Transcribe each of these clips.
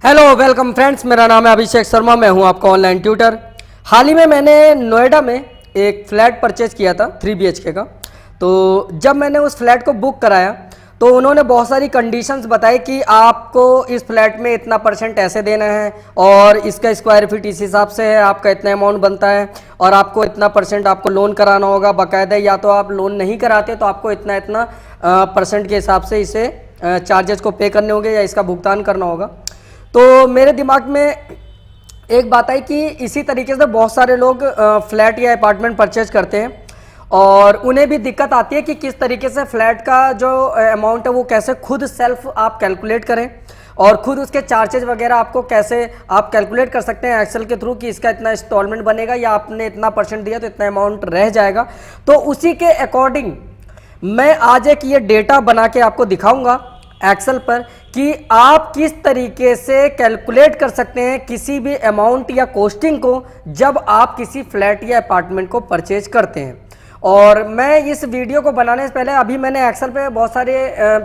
Hello welcome friends, मेरा नाम है अभिषेक शर्मा। मैं हूं आपका ऑनलाइन ट्यूटर। हाल ही में मैंने नोएडा में एक फ्लैट परचेज किया था 3 BHK का। तो जब मैंने उस फ्लैट को बुक कराया तो उन्होंने बहुत सारी कंडीशंस बताई कि आपको इस फ्लैट में इतना % ऐसे देना है और इसका स्क्वायर फीट इस हिसाब से है, आपका इतना अमाउंट बनता है और आपको इतना % आपको लोन कराना होगा बाकायदा, या तो आप लोन नहीं कराते तो आपको इतना इतना % के हिसाब से इसे चार्जेस को पे करने होंगे या इसका भुगतान करना होगा। तो मेरे दिमाग में एक बात आई कि इसी तरीके से बहुत सारे लोग फ्लैट या अपार्टमेंट परचेज करते हैं और उन्हें भी दिक्कत आती है कि किस तरीके से फ्लैट का जो अमाउंट है वो कैसे खुद सेल्फ आप कैलकुलेट करें और खुद उसके चार्जेज वगैरह आपको कैसे आप कैलकुलेट कर सकते हैं एक्सेल के थ्रू कि इसका इतना इंस्टॉलमेंट बनेगा या आपने इतना % दिया तो इतना अमाउंट रह जाएगा। तो उसी के अकॉर्डिंग मैं आज एक ये डेटा बना के आपको दिखाऊंगा एक्सेल पर कि आप किस तरीके से कैलकुलेट कर सकते हैं किसी भी अमाउंट या कॉस्टिंग को जब आप किसी फ्लैट या अपार्टमेंट को परचेज करते हैं। और मैं इस वीडियो को बनाने से पहले अभी मैंने एक्सेल पे बहुत सारे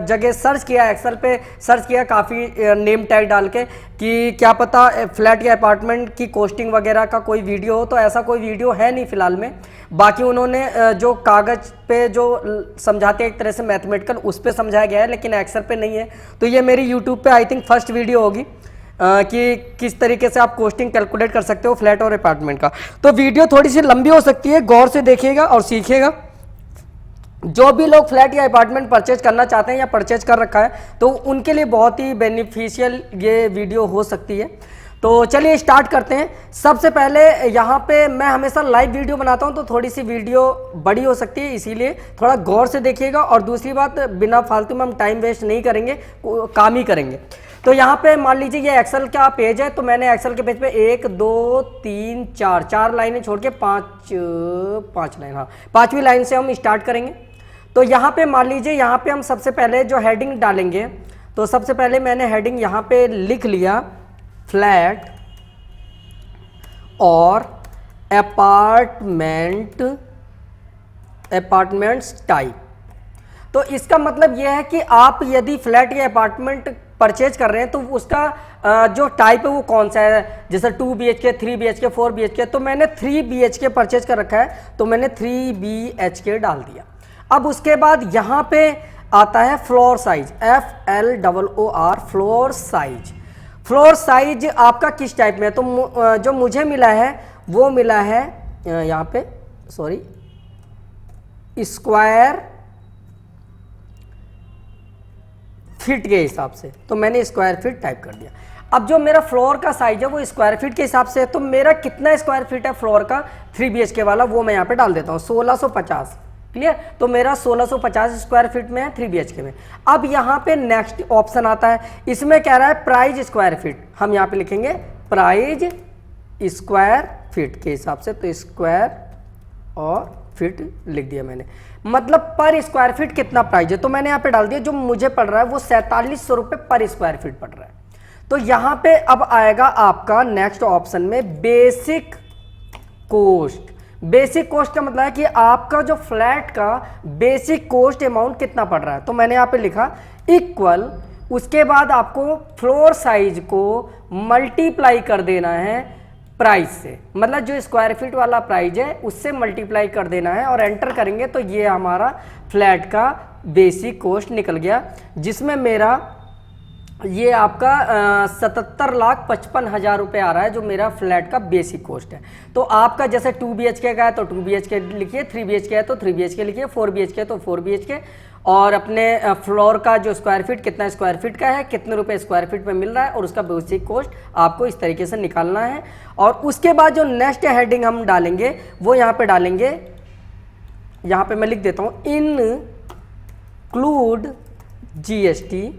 जगह सर्च किया, एक्सेल पे सर्च किया काफ़ी नेम टैग डाल के कि क्या पता फ्लैट या अपार्टमेंट की कॉस्टिंग वगैरह का कोई वीडियो हो। तो ऐसा कोई वीडियो है नहीं फिलहाल में। बाकी उन्होंने जो कागज़ पे जो समझाते हैं एक तरह से मैथमेटिकल उस पर समझाया गया है, लेकिन एक्सेल पे नहीं है। तो ये मेरी यूट्यूब पे आई थिंक फर्स्ट वीडियो होगी कि किस तरीके से आप कॉस्टिंग कैलकुलेट कर सकते हो फ्लैट और अपार्टमेंट का। तो वीडियो थोड़ी सी लंबी हो सकती है, गौर से देखिएगा और सीखिएगा। जो भी लोग फ्लैट या अपार्टमेंट परचेज करना चाहते हैं या परचेज कर रखा है तो उनके लिए बहुत ही बेनिफिशियल ये वीडियो हो सकती है। तो चलिए स्टार्ट करते हैं। सबसे पहले यहाँ पे मैं हमेशा लाइव वीडियो बनाता हूँ तो थोड़ी सी वीडियो बड़ी हो सकती है, इसीलिए थोड़ा गौर से देखिएगा। और दूसरी बात, बिना फालतू में हम टाइम वेस्ट नहीं करेंगे, काम ही करेंगे। तो यहाँ पे मान लीजिए ये एक्सेल का पेज है, तो मैंने एक्सेल के पेज पे 1 2 3 4 लाइनें छोड़ के 5 लाइन, हाँ 5वीं लाइन से हम स्टार्ट करेंगे। तो यहाँ पे मान लीजिए यहाँ पे हम सबसे पहले जो हेडिंग डालेंगे, तो सबसे पहले मैंने हेडिंग यहाँ पे लिख लिया फ्लैट और अपार्टमेंट्स टाइप। तो इसका मतलब यह है कि आप यदि फ्लैट या अपार्टमेंट परचेज कर रहे हैं तो उसका जो टाइप है वो कौन सा है, जैसे 2 BHK 3 BHK 4 BHK। तो मैंने 3 BHK परचेज कर रखा है तो मैंने 3 BHK डाल दिया। अब उसके बाद यहाँ पे आता है floor size, FLOOR floor size. Floor size आपका किस टाइप में है, तो जो मुझे मिला है वो मिला है यहाँ पे स्क्वायर फीट के हिसाब से। तो मैंने स्क्वायर फीट टाइप कर दिया। अब जो मेरा फ्लोर का साइज है वो स्क्वायर फीट के हिसाब से है, तो मेरा कितना स्क्वायर फीट है फ्लोर का 3 BHK वाला वो मैं यहाँ पे डाल देता हूँ 1650। क्लियर। तो मेरा 1650 स्क्वायर फीट में है 3 BHK में। अब यहाँ पे नेक्स्ट ऑप्शन आता है, इसमें कह रहा है प्राइस स्क्वायर फीट। हम यहाँ पे लिखेंगे प्राइस स्क्वायर फीट के हिसाब से, तो स्क्वायर और फीट लिख दिया मैंने, मतलब पर स्क्वायर फीट कितना प्राइस है। तो मैंने यहाँ पे डाल दिया, जो मुझे पड़ रहा है वो 4700 रुपये पर स्क्वायर फीट पड़ रहा है। तो यहाँ पे अब आएगा आपका नेक्स्ट ऑप्शन में बेसिक कॉस्ट। बेसिक कॉस्ट का मतलब है कि आपका जो फ्लैट का बेसिक कॉस्ट अमाउंट कितना पड़ रहा है। तो मैंने यहाँ पे लिखा इक्वल, उसके बाद आपको फ्लोर साइज को मल्टीप्लाई कर देना है प्राइस से, मतलब जो स्क्वायर फीट वाला प्राइस है उससे मल्टीप्लाई कर देना है और एंटर करेंगे तो ये हमारा फ्लैट का बेसिक कॉस्ट निकल गया, जिसमें मेरा ये आपका 77,55,000 रुपये आ रहा है, जो मेरा फ्लैट का बेसिक कॉस्ट है। तो आपका जैसे 2 BHK का है तो 2 BHK लिखिए, 3 BHK है तो 3 BHK लिखिए, 4 BHK है तो 4 BHK। और अपने फ्लोर का जो स्क्वायर फीट कितना स्क्वायर फीट का है, कितने रुपए स्क्वायर फीट में मिल रहा है और उसका बेसिक कॉस्ट आपको इस तरीके से निकालना है। और उसके बाद जो नेक्स्ट हेडिंग हम डालेंगे वो यहाँ पे डालेंगे, यहाँ पे मैं लिख देता हूँ इंक्लूड GST।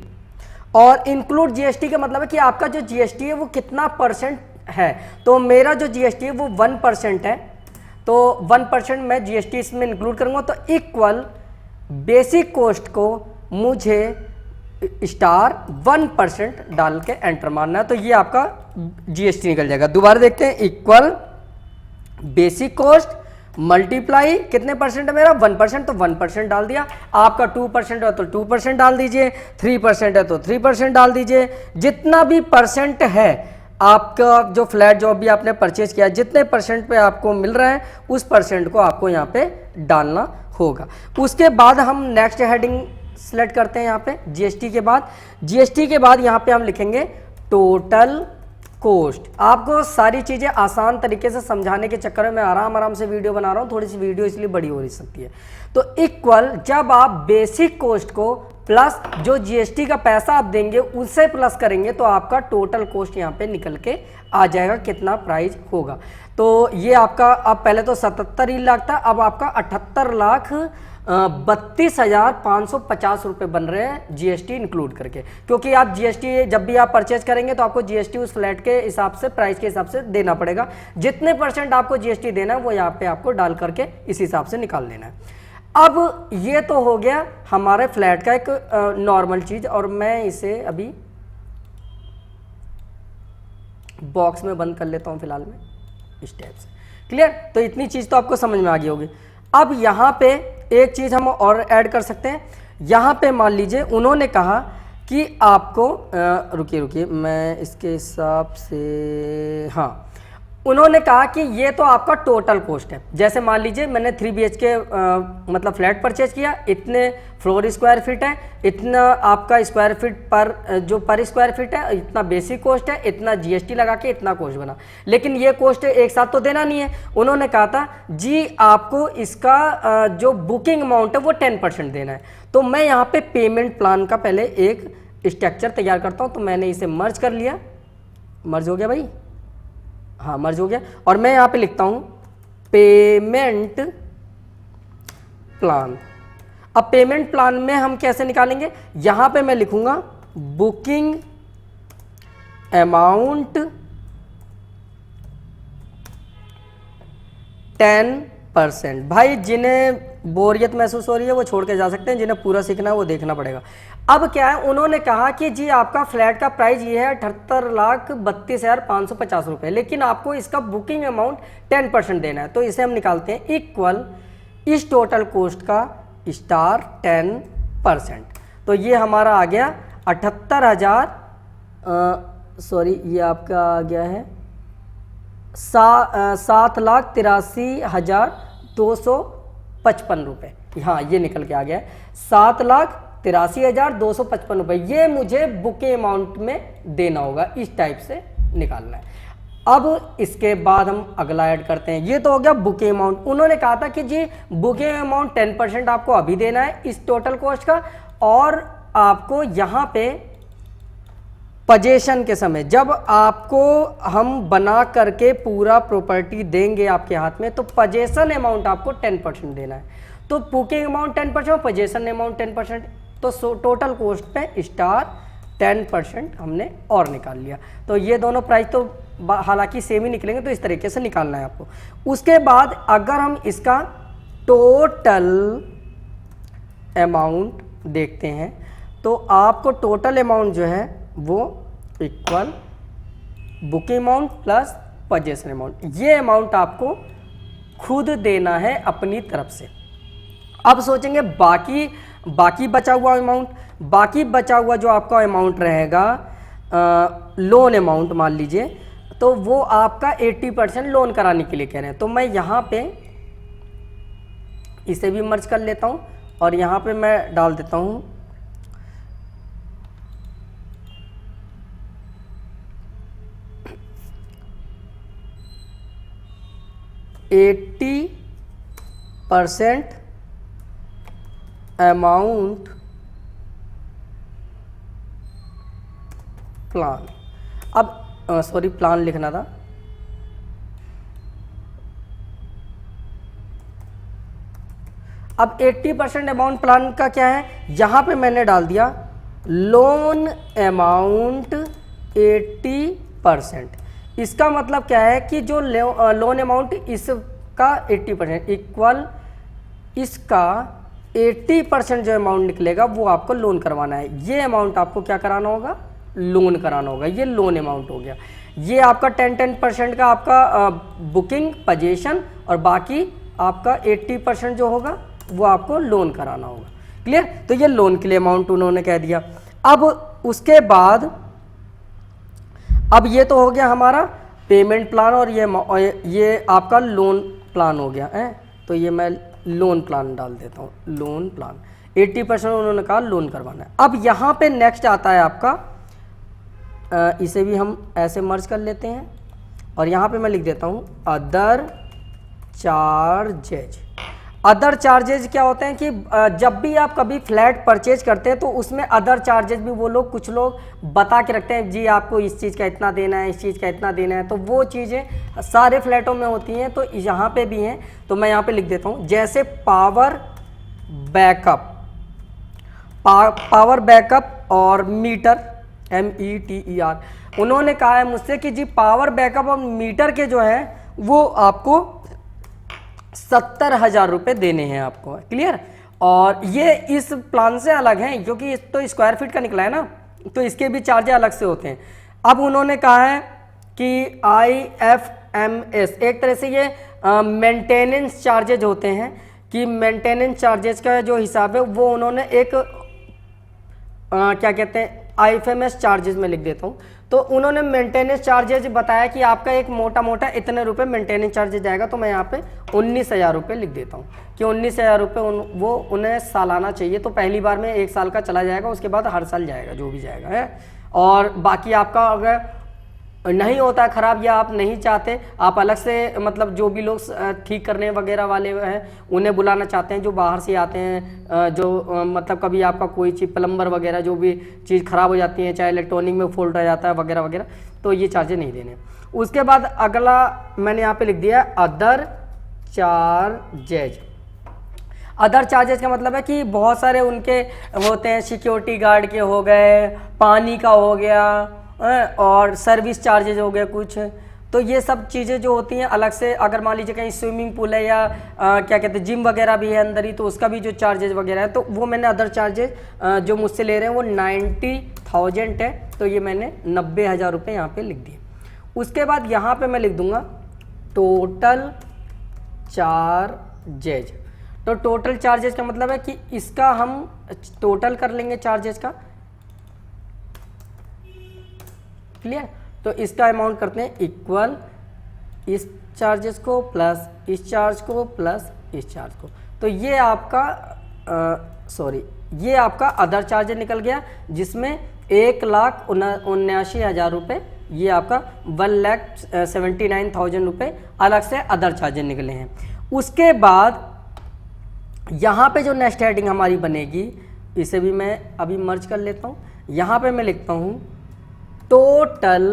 और इंक्लूड GST का मतलब है कि आपका जो GST है वो कितना % है। तो मेरा जो GST है वो 1% है, तो 1% मैं GST इसमें इंक्लूड करूँगा। तो इक्वल बेसिक कॉस्ट को मुझे *1% डाल के एंटर मारना है, तो ये आपका GST निकल जाएगा। दोबारा देखते हैं, इक्वल बेसिक कॉस्ट मल्टीप्लाई कितने परसेंट है मेरा 1%, तो 1% डाल दिया। आपका 2% है तो 2% डाल दीजिए, 3% है तो 3% डाल दीजिए। जितना भी परसेंट है आपका जो फ्लैट जो भी आपने परचेज किया, जितने परसेंट पे आपको मिल रहा है उस परसेंट को आपको यहाँ पे डालना होगा। उसके बाद हम नेक्स्ट हेडिंग सेलेक्ट करते हैं यहाँ पे जीएसटी के बाद। जीएसटी के बाद यहाँ पे हम लिखेंगे टोटल कोस्ट। आपको सारी चीज़ें आसान तरीके से समझाने के चक्कर में मैं आराम से वीडियो बना रहा हूँ, थोड़ी सी वीडियो इसलिए बड़ी हो रही सकती है। तो इक्वल जब आप बेसिक कोस्ट को प्लस जो जीएसटी का पैसा आप देंगे उससे प्लस करेंगे तो आपका टोटल कोस्ट यहाँ पे निकल के आ जाएगा, कितना प्राइस होगा। तो ये आपका अब पहले तो 77 ही लाख था, अब आपका 78,32,550 रुपये बन रहे हैं जीएसटी इंक्लूड करके। क्योंकि आप जीएसटी जब भी आप परचेज करेंगे तो आपको जीएसटी उस फ्लैट के हिसाब से, प्राइस के हिसाब से देना पड़ेगा। जितने परसेंट आपको जीएसटी देना है वो यहाँ पे आपको डाल करके इस हिसाब से निकाल देना है। अब ये तो हो गया हमारे फ्लैट का एक नॉर्मल चीज, और मैं इसे अभी बॉक्स में बंद कर लेता हूं फिलहाल में इस टाइप से। क्लियर? तो इतनी चीज तो आपको समझ में आ गई होगी। अब यहाँ पे एक चीज हम और ऐड कर सकते हैं। यहाँ पे मान लीजिए उन्होंने कहा कि आपको रुकिए मैं इसके हिसाब से, हाँ, उन्होंने कहा कि ये तो आपका टोटल कॉस्ट है। जैसे मान लीजिए मैंने 3 BHK मतलब फ्लैट परचेज किया, इतने फ्लोर स्क्वायर फीट है, इतना आपका स्क्वायर फीट पर जो पर स्क्वायर फीट है, इतना बेसिक कॉस्ट है, इतना जीएसटी लगा के इतना कॉस्ट बना। लेकिन ये कॉस्ट एक साथ तो देना नहीं है। उन्होंने कहा था जी आपको इसका जो बुकिंग अमाउंट है वो 10% देना है। तो मैं यहाँ पे पेमेंट प्लान का पहले एक स्ट्रक्चर तैयार करता हूँ। तो मैंने इसे मर्ज कर लिया, मर्ज हो गया भाई, हाँ मर्ज हो गया। और मैं यहाँ पे लिखता हूं पेमेंट प्लान। अब पेमेंट प्लान में हम कैसे निकालेंगे, यहां पे मैं लिखूंगा बुकिंग अमाउंट 10%। भाई जिन्हें बोरियत महसूस हो रही है वो छोड़ के जा सकते हैं, जिन्हें पूरा सीखना है वो देखना पड़ेगा। अब क्या है, उन्होंने कहा कि जी आपका फ्लैट का प्राइस ये है 78,32,550 रुपये, लेकिन आपको इसका बुकिंग अमाउंट 10% देना है। तो इसे हम निकालते हैं इक्वल इस टोटल कॉस्ट का स्टार 10%। तो ये हमारा आ गया 78,000 सॉरी ये आपका आ गया है 7,83,255 रुपये। हाँ ये निकल के आ गया है 7,83,255 रुपये। ये मुझे बुकिंग अमाउंट में देना होगा, इस टाइप से निकालना है। अब इसके बाद हम अगला ऐड करते हैं। ये तो हो गया बुकिंग अमाउंट। उन्होंने कहा था कि जी बुकिंग अमाउंट 10% आपको अभी देना है इस टोटल कॉस्ट का, और आपको यहाँ पे पजेशन के समय जब आपको हम बना करके पूरा प्रॉपर्टी देंगे आपके हाथ में, तो पजेशन अमाउंट आपको 10% देना है। तो बुकिंग अमाउंट 10%, पजेशन अमाउंट 10%, तो टोटल कॉस्ट पे स्टार 10% हमने और निकाल लिया। तो ये दोनों प्राइस तो हालांकि सेम ही निकलेंगे, तो इस तरीके से निकालना है आपको। उसके बाद अगर हम इसका टोटल अमाउंट देखते हैं तो आपको टोटल अमाउंट जो है वो equal booking amount plus possession amount, ये अमाउंट आपको खुद देना है अपनी तरफ से। अब सोचेंगे बाकी बचा हुआ अमाउंट, बाकी बचा हुआ जो आपका अमाउंट रहेगा लोन अमाउंट मान लीजिए, तो वो आपका 80% लोन कराने के लिए कह रहे हैं। तो मैं यहाँ पे इसे भी मर्ज कर लेता हूँ और यहाँ पे मैं डाल देता हूँ 80% अमाउंट प्लान। अब सॉरी प्लान लिखना था, अब 80% अमाउंट प्लान का क्या है, यहां पे मैंने डाल दिया लोन अमाउंट 80%। इसका मतलब क्या है कि जो लोन अमाउंट इसका 80% इक्वल इसका 80% जो अमाउंट निकलेगा वो आपको लोन करवाना है। ये अमाउंट आपको क्या कराना होगा, लोन कराना होगा। ये लोन अमाउंट हो गया। ये आपका 10% का आपका बुकिंग पजेशन और बाकी आपका 80% जो होगा वो आपको लोन कराना होगा। क्लियर? तो ये लोन के लिए अमाउंट उन्होंने कह दिया। अब उसके बाद अब ये तो हो गया हमारा पेमेंट प्लान और ये आपका लोन प्लान हो गया है। तो ये मैं लोन प्लान डाल देता हूँ, लोन प्लान 80% उन्होंने कहा लोन करवाना है। अब यहाँ पे नेक्स्ट आता है आपका, इसे भी हम ऐसे मर्ज कर लेते हैं और यहाँ पे मैं लिख देता हूँ अदर चार्जेज। अदर चार्जेज क्या होते हैं कि जब भी आप कभी फ्लैट परचेज करते हैं तो उसमें अदर चार्जेज भी वो लोग कुछ लोग बता के रखते हैं, जी आपको इस चीज़ का इतना देना है, इस चीज़ का इतना देना है। तो वो चीज़ें सारे फ्लैटों में होती हैं, तो यहाँ पे भी हैं। तो मैं यहाँ पे लिख देता हूँ जैसे पावर बैकअप, पावर बैकअप और मीटर, METER। उन्होंने कहा है मुझसे कि जी पावर बैकअप और मीटर के जो है वो आपको 70,000 रुपये देने हैं आपको। क्लियर? और ये इस प्लान से अलग हैं क्योंकि इस तो स्क्वायर फीट का निकला है ना, तो इसके भी चार्जेस अलग से होते हैं। अब उन्होंने कहा है कि IFMS, एक तरह से ये मेंटेनेंस चार्जेज होते हैं कि मेंटेनेंस चार्जेज का जो हिसाब है वो उन्होंने एक क्या कहते हैं IFMS चार्जेस में लिख देता हूँ। तो उन्होंने मेंटेनेंस चार्जेज बताया कि आपका एक मोटा मोटा इतने रुपए मेंटेनेंस चार्जेज जाएगा। तो मैं यहाँ पे 19,000 रुपये लिख देता हूँ कि 19,000 रुपये वो उन्हें सालाना चाहिए। तो पहली बार में 1 साल का चला जाएगा, उसके बाद हर साल जाएगा जो भी जाएगा है। और बाकी आपका अगर नहीं होता है ख़राब या आप नहीं चाहते, आप अलग से मतलब जो भी लोग ठीक करने वगैरह वाले हैं उन्हें बुलाना चाहते हैं, जो बाहर से आते हैं, जो मतलब कभी आपका कोई चीज़ प्लम्बर वगैरह जो भी चीज़ ख़राब हो जाती है, चाहे इलेक्ट्रॉनिक में फॉल्ट आ जाता है वगैरह वगैरह, तो ये चार्जेज नहीं देने। उसके बाद अगला मैंने यहाँ पर लिख दिया अदर चार्जेज। अदर चार्जेज का मतलब है कि बहुत सारे उनके होते हैं, सिक्योरिटी गार्ड के हो गए, पानी का हो गया और सर्विस चार्जेज हो गए कुछ। तो ये सब चीज़ें जो होती हैं अलग से, अगर मान लीजिए कहीं स्विमिंग पूल है या क्या कहते हैं जिम वगैरह भी है अंदर ही, तो उसका भी जो चार्जेज वगैरह है तो वो मैंने अदर चार्जेज जो मुझसे ले रहे हैं वो 90,000 है। तो ये मैंने 90,000 रुपये यहाँ पे लिख दिए। उसके बाद यहाँ पे मैं लिख दूँगा टोटल चार्जेज। तो टोटल चार्जेज का मतलब है कि इसका हम टोटल कर लेंगे चार्जेज का। क्लियर? तो इसका अमाउंट करते हैं इक्वल इस चार्जेस को प्लस इस चार्ज को प्लस इस चार्ज को। तो ये आपका ये आपका अदर चार्जेस निकल गया, जिसमें 1,79,000 रुपये, ये आपका 1,79,000 रुपये अलग से अदर चार्जेस निकले हैं। उसके बाद यहाँ पे जो नेक्स्ट हेडिंग हमारी बनेगी, इसे भी मैं अभी मर्ज कर लेता हूँ। यहाँ पे मैं लिखता हूँ total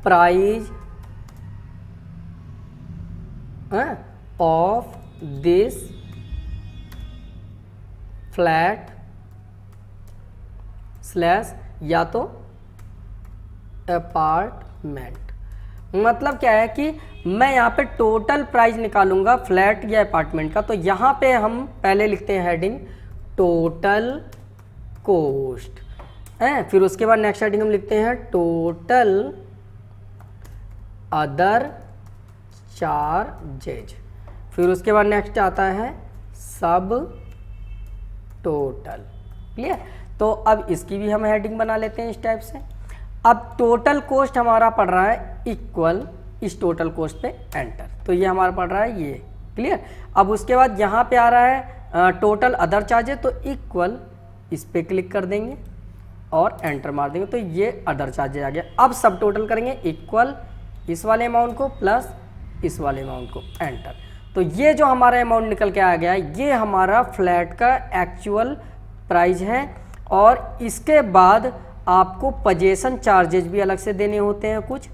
price of this flat slash या तो अपार्टमेंट। मतलब क्या है कि मैं यहाँ पे टोटल प्राइस निकालूंगा फ्लैट या अपार्टमेंट का। तो यहाँ पे हम पहले लिखते हैं हेडिंग टोटल कॉस्ट है, फिर उसके बाद नेक्स्ट हेडिंग हम लिखते हैं टोटल अदर चार्जेज, फिर उसके बाद नेक्स्ट आता है सब टोटल। क्लियर? तो अब इसकी भी हम हेडिंग बना लेते हैं इस टाइप से। अब टोटल कॉस्ट हमारा पड़ रहा है इक्वल इस टोटल कॉस्ट पे एंटर, तो ये हमारा पड़ रहा है ये। क्लियर? अब उसके बाद यहाँ पे आ रहा है टोटल अदर चार्जेज, तो इक्वल इस पे क्लिक कर देंगे और एंटर मार देंगे, तो ये अदर चार्जेज आ गया। अब सब टोटल करेंगे इक्वल इस वाले अमाउंट को प्लस इस वाले अमाउंट को, एंटर। तो ये जो हमारा अमाउंट निकल के आ गया, ये हमारा फ्लैट का एक्चुअल प्राइस है। और इसके बाद आपको पजेशन चार्जेज भी अलग से देने होते हैं कुछ,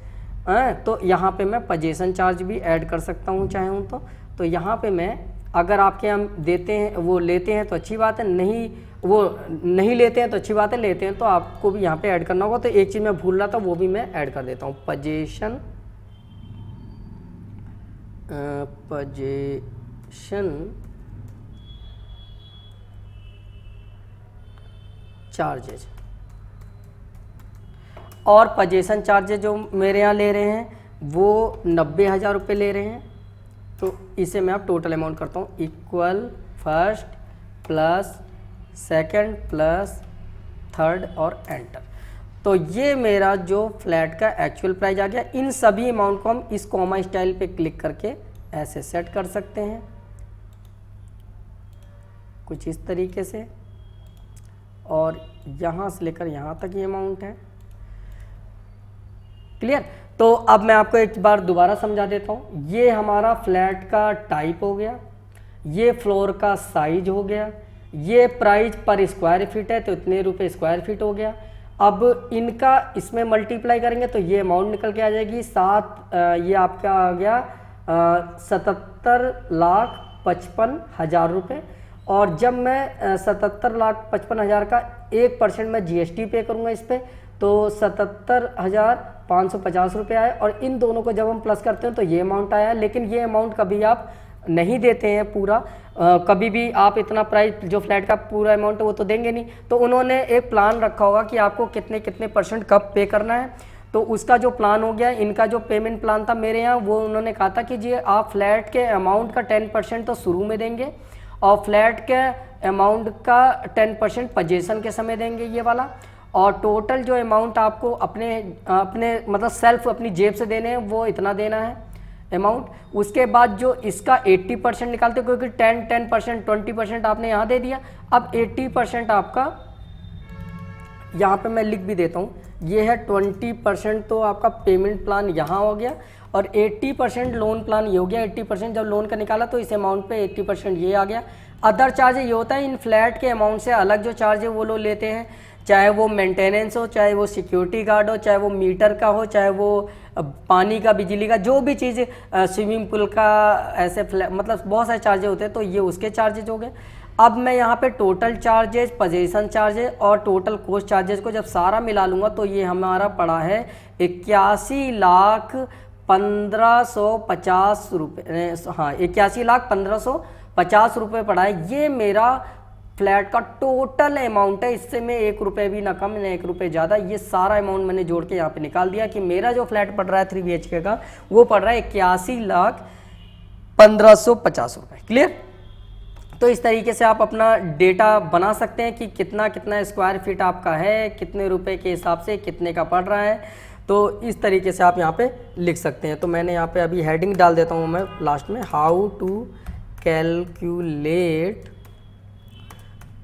तो यहाँ पे मैं पजेशन चार्ज भी ऐड कर सकता हूँ चाहे हूँ तो यहाँ पे मैं, अगर आपके हम देते हैं वो लेते हैं तो अच्छी बात है, नहीं वो नहीं लेते हैं तो अच्छी बात है, लेते हैं तो आपको भी यहाँ पे ऐड करना होगा। तो एक चीज़ मैं भूल रहा था, वो भी मैं ऐड कर देता हूँ, पजेशन चार्जेज। और पजेशन चार्जेज जो मेरे यहाँ ले रहे हैं वो 90,000 रुपये ले रहे हैं। तो इसे मैं अब टोटल अमाउंट करता हूँ, equal first plus second plus third और एंटर। तो ये मेरा जो फ्लैट का एक्चुअल प्राइस आ गया। इन सभी अमाउंट को हम इस कॉमा स्टाइल पे क्लिक करके ऐसे सेट कर सकते हैं, कुछ इस तरीके से, और यहाँ से लेकर यहाँ तक ये अमाउंट है। क्लियर? तो अब मैं आपको एक बार दोबारा समझा देता हूँ। ये हमारा फ्लैट का टाइप हो गया, ये फ्लोर का साइज हो गया, ये प्राइस पर स्क्वायर फीट है तो इतने रुपए स्क्वायर फीट हो गया। अब इनका इसमें मल्टीप्लाई करेंगे तो ये अमाउंट निकल के आ जाएगी ये आपका आ गया 77,55,000 रुपये। और जब मैं 77,55,000 का 1% मैं GST पे करूँगा इस पर, तो 77,550 रुपये आए। और इन दोनों को जब हम प्लस करते हैं तो ये अमाउंट आया। लेकिन ये अमाउंट कभी आप नहीं देते हैं पूरा, कभी भी आप इतना प्राइस जो फ्लैट का पूरा अमाउंट है वो तो देंगे नहीं। तो उन्होंने एक प्लान रखा होगा कि आपको कितने कितने % कब पे करना है। तो उसका जो प्लान हो गया, इनका जो पेमेंट प्लान था मेरे यहाँ, वो उन्होंने कहा था कि जी आप फ्लैट के अमाउंट का 10% तो शुरू में देंगे और फ्लैट के अमाउंट का 10% पोजीशन के समय देंगे ये वाला, और टोटल जो अमाउंट आपको अपने मतलब सेल्फ अपनी जेब से देने हैं वो इतना देना है अमाउंट। उसके बाद जो इसका 80% निकालते, क्योंकि 10% 20% आपने यहाँ दे दिया। अब 80% आपका यहाँ पे मैं लिख भी देता हूँ, ये है 20% तो आपका पेमेंट प्लान यहाँ हो गया, और 80% लोन प्लान ये हो गया। 80% जब लोन का निकाला तो इस अमाउंट पे 80% ये आ गया। अदर चार्ज ये होता है, इन फ्लैट के अमाउंट से अलग जो चार्ज है वो लोग लेते हैं, चाहे वो मेंटेनेंस हो, चाहे वो सिक्योरिटी गार्ड हो, चाहे वो मीटर का हो, चाहे वो पानी का, बिजली का, जो भी चीज़, स्विमिंग पूल का, ऐसे मतलब बहुत सारे चार्जेस होते हैं। तो ये उसके चार्जेज हो गए। अब मैं यहाँ पे टोटल चार्जेस, पोजीशन चार्जेस और टोटल कोस्ट चार्जेस को जब सारा मिला लूँगा तो ये हमारा पड़ा है 81,1550 रुपये। हाँ, 81,1550 रुपये पड़ा है। ये मेरा फ्लैट का टोटल अमाउंट है। इससे मैं 1 रुपये भी ना कम ना 1 रुपये ज़्यादा, ये सारा अमाउंट मैंने जोड़ के यहाँ पे निकाल दिया कि मेरा जो फ्लैट पड़ रहा है 3 BHK का वो पड़ रहा है 81,1550 रुपये। क्लियर? तो इस तरीके से आप अपना डेटा बना सकते हैं कि कितना कितना स्क्वायर फीट आपका है, कितने रुपए के हिसाब से कितने का पड़ रहा है। तो इस तरीके से आप यहाँ पे लिख सकते हैं। तो मैंने यहाँ पे अभी हेडिंग डाल देता हूँ मैं लास्ट में, how to calculate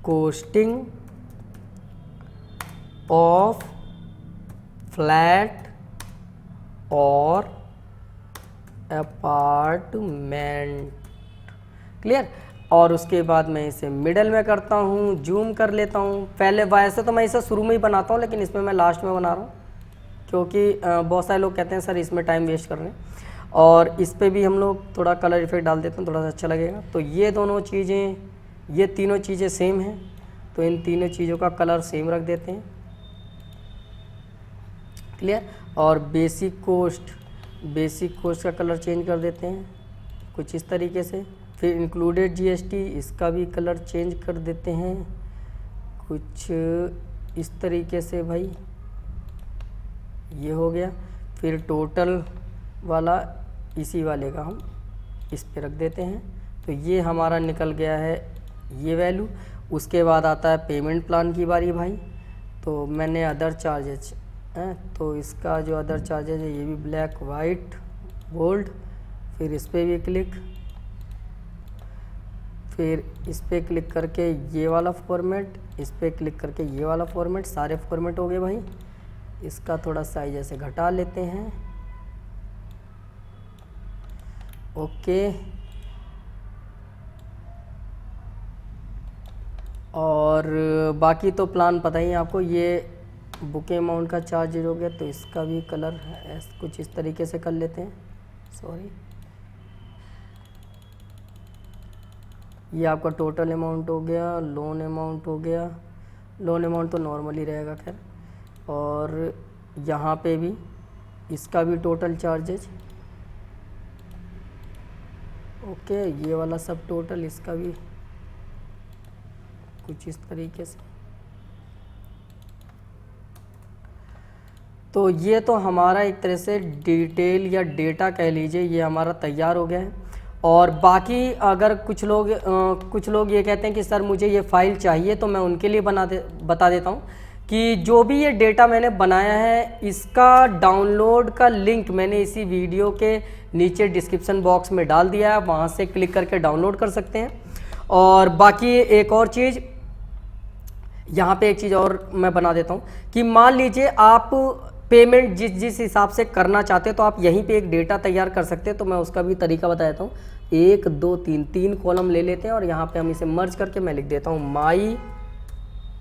costing of flat और अपार्टमेंट। क्लियर? और उसके बाद मैं इसे मिडल में करता हूँ, जूम कर लेता हूँ। पहले वैसे तो मैं इसे शुरू में ही बनाता हूँ, लेकिन इसमें मैं लास्ट में बना रहा हूँ क्योंकि बहुत सारे लोग कहते हैं सर इसमें टाइम वेस्ट कर रहे हैं। और इस पर भी हम लोग थोड़ा कलर इफेक्ट डाल देते हैं, थोड़ा सा अच्छा लगेगा। तो ये दोनों चीज़ें, ये तीनों चीज़ें सेम हैं, तो इन तीनों चीज़ों का कलर सेम रख देते हैं। क्लियर? और बेसिक कोस्ट का कलर चेंज कर देते हैं कुछ इस तरीके से। फिर इंक्लूडेड GST, इसका भी कलर चेंज कर देते हैं कुछ इस तरीके से भाई, ये हो गया। फिर टोटल वाला इसी वाले का हम इस पे रख देते हैं। तो ये हमारा निकल गया है ये वैल्यू। उसके बाद आता है पेमेंट प्लान की बारी भाई। तो मैंने अदर चार्जेज है, तो इसका जो अदर चार्जेज है ये भी ब्लैक, वाइट, बोल्ड। फिर इस पर भी क्लिक, फिर इस पर क्लिक करके ये वाला फॉर्मेट, इस पर क्लिक करके ये वाला फॉर्मेट, सारे फॉर्मेट हो गए भाई। इसका थोड़ा साइज ऐसे घटा लेते हैं। ओके, और बाकी तो प्लान पता ही है आपको। ये बुके अमाउंट का चार्ज हो गया, तो इसका भी कलर कुछ इस तरीके से कर लेते हैं। सॉरी, ये आपका टोटल अमाउंट हो गया, लोन अमाउंट हो गया। लोन अमाउंट तो नॉर्मल ही रहेगा खैर। और यहाँ पे भी इसका भी टोटल चार्जेज। ओके, ये वाला सब टोटल, इसका भी कुछ इस तरीके से। तो ये तो हमारा एक तरह से डिटेल या डेटा कह लीजिए, ये हमारा तैयार हो गया है। और बाकी अगर कुछ लोग ये कहते हैं कि सर मुझे ये फ़ाइल चाहिए, तो मैं उनके लिए बता देता हूँ कि जो भी ये डेटा मैंने बनाया है इसका डाउनलोड का लिंक मैंने इसी वीडियो के नीचे डिस्क्रिप्शन बॉक्स में डाल दिया है, वहाँ से क्लिक करके डाउनलोड कर सकते हैं। और बाकी एक और चीज़ यहाँ पे एक चीज़ और मैं बना देता हूँ कि मान लीजिए आप पेमेंट जिस हिसाब से करना चाहते हैं तो आप यहीं पे एक डेटा तैयार कर सकते हैं। तो मैं उसका भी तरीका बता देता हूँ। 1 2 3 कॉलम ले लेते हैं और यहाँ पे हम इसे मर्ज करके मैं लिख देता हूँ माई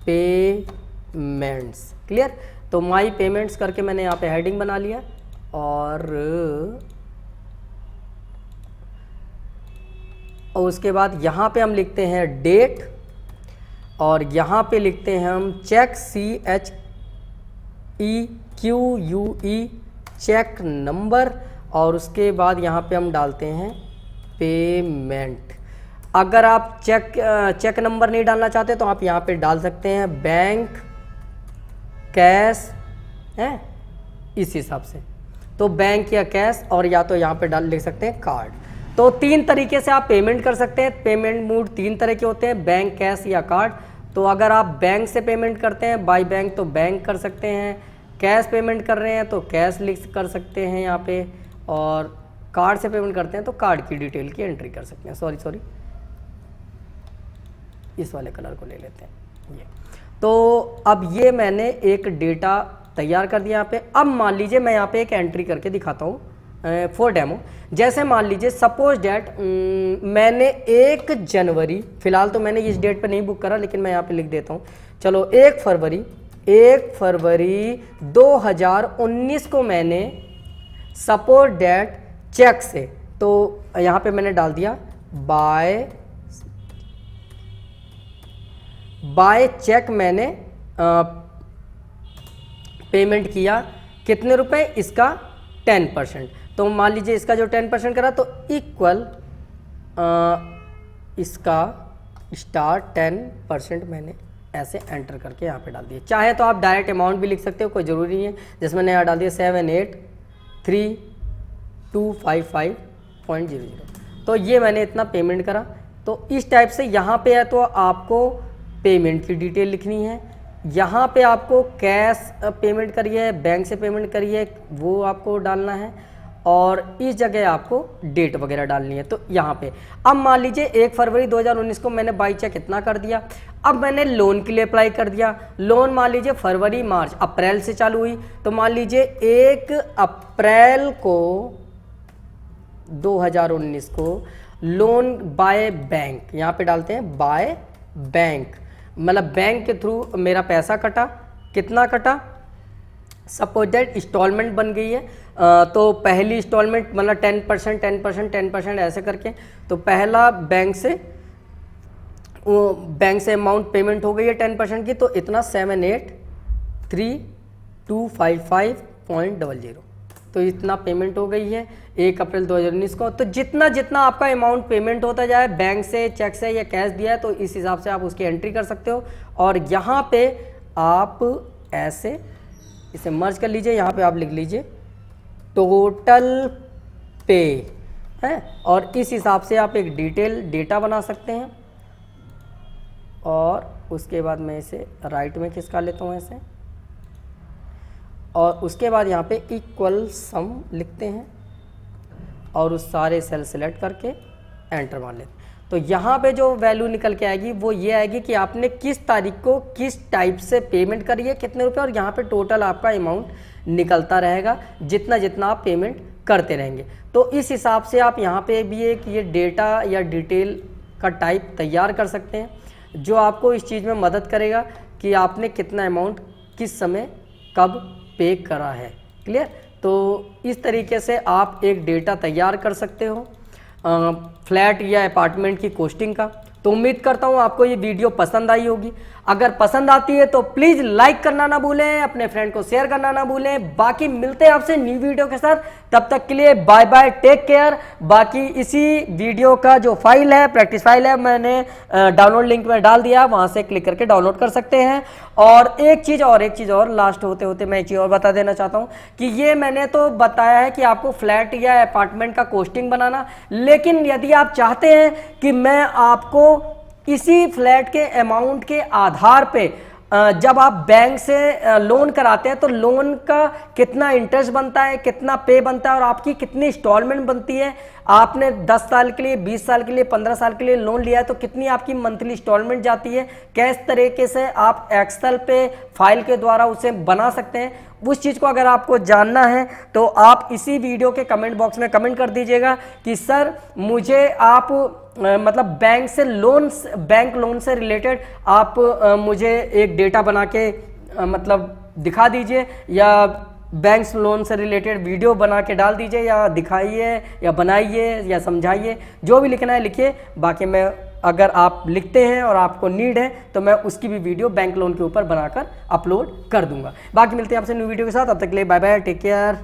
पेमेंट्स। क्लियर? तो माई पेमेंट्स करके मैंने यहाँ पे हेडिंग बना लिया और उसके बाद यहाँ पे हम लिखते हैं डेट और यहाँ पे लिखते हैं हम चेक CHEQUE चेक नंबर और उसके बाद यहाँ पे हम डालते हैं पेमेंट। अगर आप चेक नंबर नहीं डालना चाहते तो आप यहाँ पे डाल सकते हैं बैंक कैश है इस हिसाब से, तो बैंक या कैश और या तो यहाँ पे लिख सकते हैं कार्ड। तो 3 तरीके से आप पेमेंट कर सकते हैं। पेमेंट मोड 3 तरह के होते हैं, बैंक, कैश या कार्ड। तो अगर आप बैंक से पेमेंट करते हैं बाय बैंक तो बैंक कर सकते हैं, कैश पेमेंट कर रहे हैं तो कैश लिख कर सकते हैं यहाँ पे, और कार्ड से पेमेंट करते हैं तो कार्ड की डिटेल की एंट्री कर सकते हैं। सॉरी इस वाले कलर को ले लेते हैं ये। तो अब ये मैंने एक डेटा तैयार कर दिया यहाँ पे। अब मान लीजिए मैं यहाँ पे एक एंट्री करके दिखाता हूँ फॉर डेमो। जैसे मान लीजिए सपोज डेट मैंने 1 जनवरी, फिलहाल तो मैंने इस डेट पे नहीं बुक करा लेकिन मैं यहाँ पे लिख देता हूँ, चलो 1 फरवरी 2019 को मैंने सपोज डेट चेक से, तो यहाँ पे मैंने डाल दिया बाय चेक मैंने पेमेंट किया। कितने रुपए? इसका 10%। तो मान लीजिए इसका जो 10% करा तो इक्वल इसका स्टार 10% मैंने ऐसे एंटर करके यहाँ पे डाल दिया। चाहे तो आप डायरेक्ट अमाउंट भी लिख सकते हो, कोई ज़रूरी नहीं है। जैसे मैंने यहाँ डाल दिया 783255.00। तो ये मैंने इतना पेमेंट करा। तो इस टाइप से यहाँ पे है तो आपको पेमेंट की डिटेल लिखनी है, यहाँ पे आपको कैश पेमेंट करिए, बैंक से पेमेंट करिए, वो आपको डालना है, और इस जगह आपको डेट वगैरह डालनी है। तो यहाँ पे अब मान लीजिए 1 फरवरी 2019 को मैंने बाई चेक इतना कर दिया। अब मैंने लोन के लिए अप्लाई कर दिया। लोन मान लीजिए फरवरी मार्च अप्रैल से चालू हुई, तो मान लीजिए 1 अप्रैल को 2019 को लोन बाय बैंक, यहाँ पे डालते हैं बाय बैंक, मतलब बैंक के थ्रू मेरा पैसा कटा। कितना कटा? सपोज दैट इंस्टॉलमेंट बन गई है, तो पहली इंस्टॉलमेंट मतलब 10% ऐसे करके, तो पहला बैंक से अमाउंट पेमेंट हो गई है 10% की, तो इतना 783255.00, तो इतना पेमेंट हो गई है 1 अप्रैल 2019 को। तो जितना जितना आपका अमाउंट पेमेंट होता जाए, बैंक से, चेक से या कैश दिया है, तो इस हिसाब से आप उसकी एंट्री कर सकते हो। और यहाँ पे आप ऐसे इसे मर्ज कर लीजिए, यहाँ पे आप लिख लीजिए टोटल पे है, और इस हिसाब से आप एक डेटा बना सकते हैं। और उसके बाद मैं इसे राइट में खिसका लेता हूँ ऐसे, और उसके बाद यहाँ पे इक्वल सम लिखते हैं और उस सारे सेल सेलेक्ट करके एंटर मार लेते हैं। तो यहाँ पे जो वैल्यू निकल के आएगी वो ये आएगी कि आपने किस तारीख को किस टाइप से पेमेंट करी है, कितने रुपए, और यहाँ पे टोटल आपका अमाउंट निकलता रहेगा जितना जितना आप पेमेंट करते रहेंगे। तो इस हिसाब से आप यहाँ पे भी एक ये डेटा या डिटेल का टाइप तैयार कर सकते हैं, जो आपको इस चीज़ में मदद करेगा कि आपने कितना अमाउंट किस समय कब पे करा है। क्लियर? तो इस तरीके से आप एक डेटा तैयार कर सकते हो फ्लैट या अपार्टमेंट की कॉस्टिंग का। तो उम्मीद करता हूँ आपको ये वीडियो पसंद आई होगी। अगर पसंद आती है तो प्लीज़ लाइक करना ना भूलें, अपने फ्रेंड को शेयर करना ना भूलें। बाकी मिलते हैं आपसे न्यू वीडियो के साथ, तब तक के लिए बाय बाय, टेक केयर। बाकी इसी वीडियो का जो फाइल है, प्रैक्टिस फाइल है, मैंने डाउनलोड लिंक में डाल दिया, वहाँ से क्लिक करके डाउनलोड कर सकते हैं। और एक चीज़ और लास्ट होते होते मैं एक चीज़ और बता देना चाहता हूँ कि ये मैंने तो बताया है कि आपको फ्लैट या अपार्टमेंट का कॉस्टिंग बनाना, लेकिन यदि आप चाहते हैं कि मैं आपको इसी फ्लैट के अमाउंट के आधार पे जब आप बैंक से लोन कराते हैं तो लोन का कितना इंटरेस्ट बनता है, कितना पे बनता है और आपकी कितनी इंस्टॉलमेंट बनती है, आपने 10 साल के लिए, 20 साल के लिए, 15 साल के लिए लोन लिया है तो कितनी आपकी मंथली इंस्टॉलमेंट जाती है, किस तरीके से आप एक्सेल पे फाइल के द्वारा उसे बना सकते हैं। उस चीज़ को अगर आपको जानना है तो आप इसी वीडियो के कमेंट बॉक्स में कमेंट कर दीजिएगा कि सर मुझे आप मतलब बैंक लोन से रिलेटेड आप मुझे एक डेटा बना के मतलब दिखा दीजिए, या बैंक लोन से रिलेटेड वीडियो बना के डाल दीजिए, या दिखाइए या बनाइए या समझाइए, जो भी लिखना है लिखिए। बाकी मैं अगर आप लिखते हैं और आपको नीड है तो मैं उसकी भी वीडियो बैंक लोन के ऊपर बनाकर अपलोड कर दूंगा। बाकी मिलते हैं आपसे न्यू वीडियो के साथ, तब तक के लिए बाय बाय, टेक केयर।